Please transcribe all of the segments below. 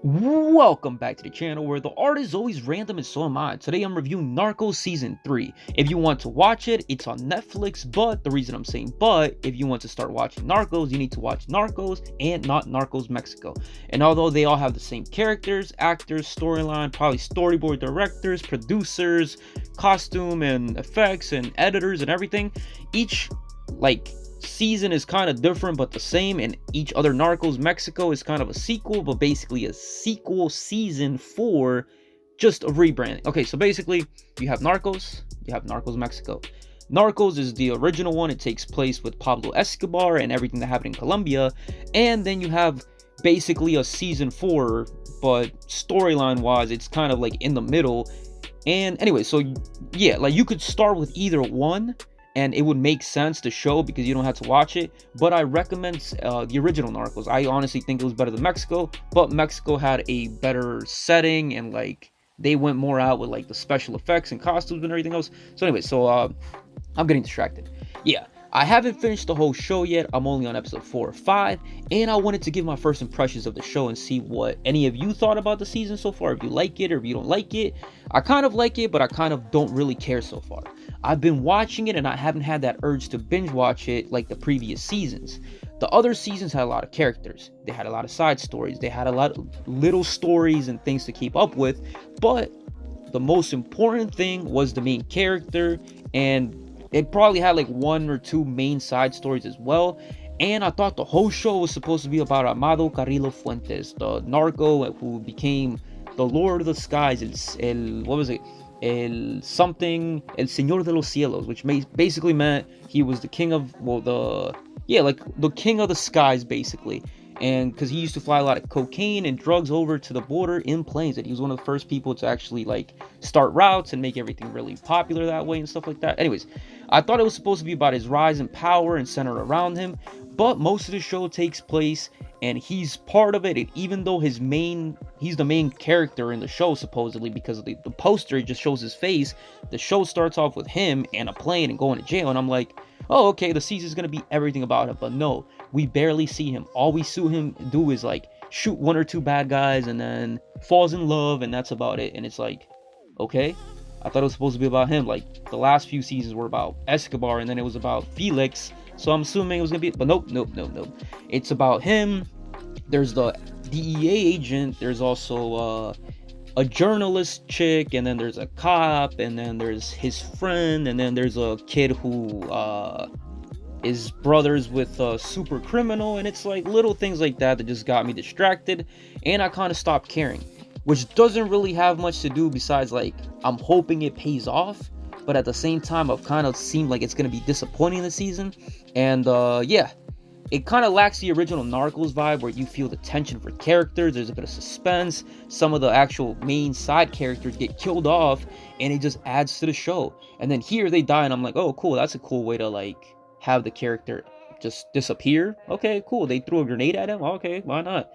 Welcome back to the channel where the art is always random and so am I. Today I'm reviewing Narcos Season 3. If you want to watch it, it's on Netflix, but the reason I'm saying but, if you want to start watching Narcos, you need to watch Narcos and not Narcos Mexico. And although they all have the same characters, actors, storyline, probably storyboard directors, producers, costume and effects and editors and everything, each season is kind of different but the same, and each other Narcos Mexico is kind of a sequel, but basically a sequel season for just a rebranding. Okay, so basically you have Narcos, you have Narcos Mexico. Narcos is the original one. It takes place with Pablo Escobar and everything that happened in Colombia, and then you have basically a season 4, but storyline wise it's kind of like in the middle. And anyway, so yeah, like you could start with either one and it would make sense to show because you don't have to watch it, but I recommend the original Narcos. I honestly think it was better than Mexico, but Mexico had a better setting and like they went more out with like the special effects and costumes and everything else. So anyway, I'm getting distracted. Yeah, I haven't finished the whole show yet. I'm only on episode 4 or 5, and I wanted to give my first impressions of the show and see what any of you thought about the season so far, if you like it or if you don't like it. I kind of like it, but I kind of don't really care so far. I've been watching it and I haven't had that urge to binge watch it like the previous seasons. The other seasons had a lot of characters. They had a lot of side stories. They had a lot of little stories and things to keep up with, but the most important thing was the main character, and it probably had like 1 or 2 main side stories as well. And I thought the whole show was supposed to be about Amado Carrillo Fuentes, the narco who became the Lord of the Skies. What was it? El Señor de los Cielos, which basically meant he was the king of, the king of the skies, basically. And because he used to fly a lot of cocaine and drugs over to the border in planes, and he was one of the first people to actually like start routes and make everything really popular that way and stuff like that. Anyways, I thought it was supposed to be about his rise in power and centered around him, but most of the show takes place and he's part of it. And even though he's the main character in the show supposedly, because of the poster, it just shows his face. The show starts off with him and a plane and going to jail, and I'm like, oh, okay, the season's gonna be everything about him. But no, we barely see him. All we see him do is like shoot 1 or 2 bad guys and then falls in love, and that's about it. And it's like, okay, I thought it was supposed to be about him. Like the last few seasons were about Escobar and then it was about Felix, so I'm assuming it was gonna be, but nope. It's about him. There's the DEA agent, there's also a journalist chick, and then there's a cop, and then there's his friend, and then there's a kid who is brothers with a super criminal. And it's like little things like that that just got me distracted, and I kind of stopped caring, which doesn't really have much to do besides like I'm hoping it pays off, but at the same time I've kind of seemed like it's gonna be disappointing this season. And yeah, it kind of lacks the original Narcos vibe where you feel the tension for characters. There's a bit of suspense. Some of the actual main side characters get killed off, and it just adds to the show. And then here they die, and I'm like, oh, cool. That's a cool way to like have the character just disappear. Okay, cool. They threw a grenade at him. Okay, why not?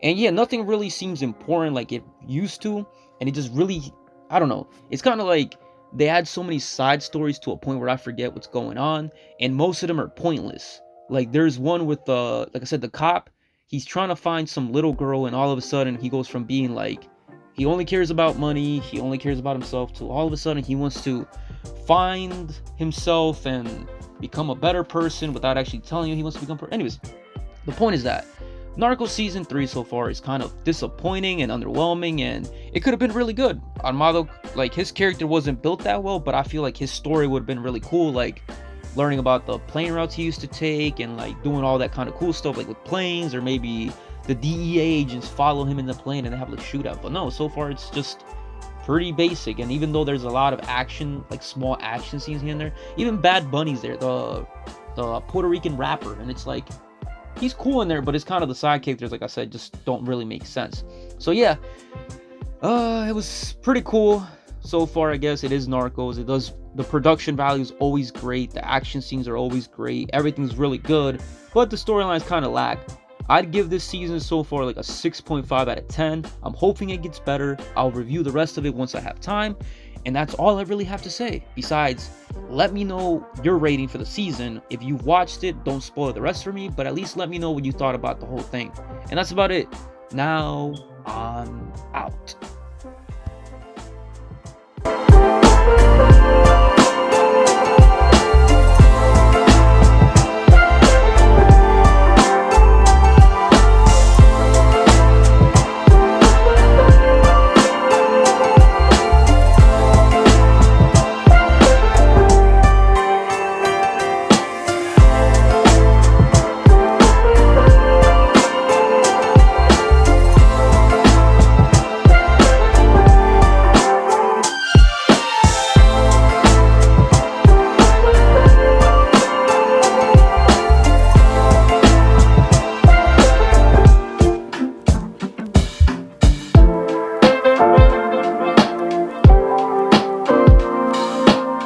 And yeah, nothing really seems important like it used to, and it just really, I don't know. It's kind of like they add so many side stories to a point where I forget what's going on, and most of them are pointless. Like there's one with like I said, the cop. He's trying to find some little girl, and all of a sudden he goes from being like he only cares about money, he only cares about himself, to all of a sudden he wants to find himself and become a better person without actually telling you he wants to become. Anyways, the point is that Narcos season 3 so far is kind of disappointing and underwhelming, and it could have been really good. Armado, like his character wasn't built that well, but I feel like his story would have been really cool, like learning about the plane routes he used to take and like doing all that kind of cool stuff like with planes, or maybe the DEA agents follow him in the plane and they have like shootout. But no, so far it's just pretty basic. And even though there's a lot of action, like small action scenes here and there, even Bad Bunny's there, the Puerto Rican rapper, and it's like he's cool in there, but it's kind of the side characters, like I said, just don't really make sense. So yeah, it was pretty cool so far. I guess it is Narcos. The production value is always great, the action scenes are always great, everything's really good, but the storylines kind of lack. I'd give this season so far like a 6.5 out of 10. I'm hoping it gets better. I'll review the rest of it once I have time, and that's all I really have to say. Besides, let me know your rating for the season. If you watched it, don't spoil the rest for me, but at least let me know what you thought about the whole thing. And that's about it. Now I'm out.